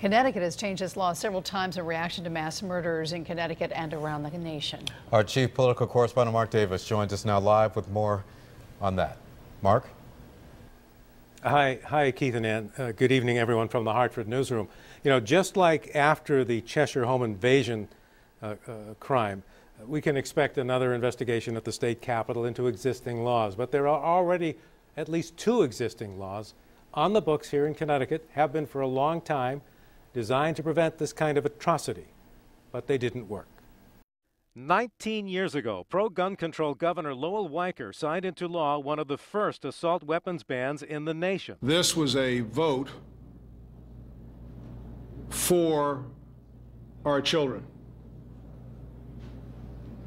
Connecticut has changed its law several times in reaction to mass murders in Connecticut and around the nation. Our chief political correspondent, Mark Davis, joins us now live with more on that. Mark? Hi, Keith and Ann. Good evening, everyone from the Hartford newsroom. You know, just like after the Cheshire home invasion crime, we can expect another investigation at the state capitol into existing laws. But there are already at least 2 existing laws on the books here in Connecticut, have been for a long time, designed to prevent this kind of atrocity. But they didn't work. 19 years ago, pro-gun control Governor Lowell Weicker signed into law one of the first assault weapons bans in the nation. This was a vote for our children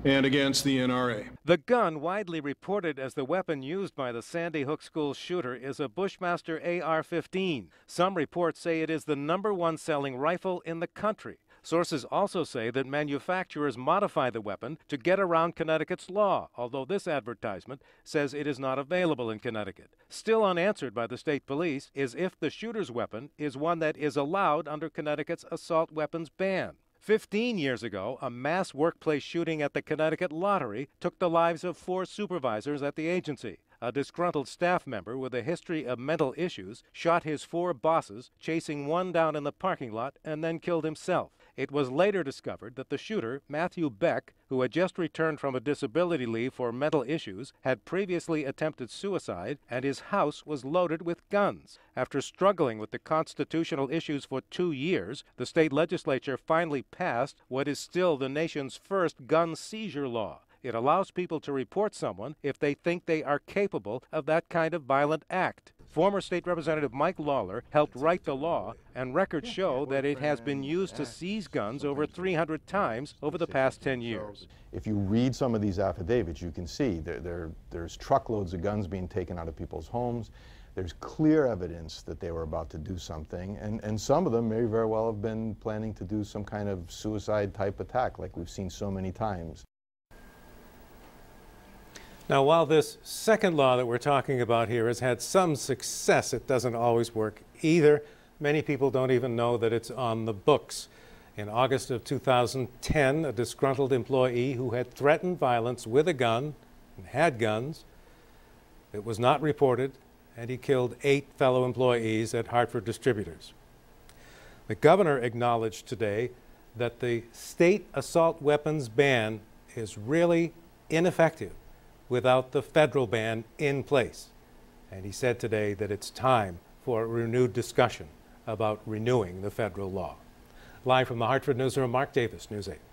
and against the NRA. The gun, widely reported as the weapon used by the Sandy Hook school shooter, is a Bushmaster AR-15. Some reports say it is the #1 selling rifle in the country. Sources also say that manufacturers modify the weapon to get around Connecticut's law, although this advertisement says it is not available in Connecticut. Still unanswered by the state police is if the shooter's weapon is one that is allowed under Connecticut's assault weapons ban. 15 years ago, a mass workplace shooting at the Connecticut Lottery took the lives of 4 supervisors at the agency. A disgruntled staff member with a history of mental issues shot his 4 bosses, chasing one down in the parking lot, and then killed himself. It was later discovered that the shooter, Matthew Beck, who had just returned from a disability leave for mental issues, had previously attempted suicide, and his house was loaded with guns. After struggling with the constitutional issues for 2 years, the state legislature finally passed what is still the nation's first gun seizure law. It allows people to report someone if they think they are capable of that kind of violent act. Former State Representative Mike Lawler helped write the law, and records show that it has been used to seize guns over 300 times over the past 10 years. If you read some of these affidavits, you can see there's truckloads of guns being taken out of people's homes. There's clear evidence that they were about to do something, and some of them may very well have been planning to do some kind of suicide-type attack like we've seen so many times. Now, while this second law that we're talking about here has had some success, it doesn't always work either. Many people don't even know that it's on the books. In August of 2010, a disgruntled employee who had threatened violence with a gun and had guns, it was not reported, and he killed 8 fellow employees at Hartford Distributors. The governor acknowledged today that the state assault weapons ban is really ineffective without the federal ban in place. And he said today that it's time for a renewed discussion about renewing the federal law. Live from the Hartford newsroom, Mark Davis, News 8.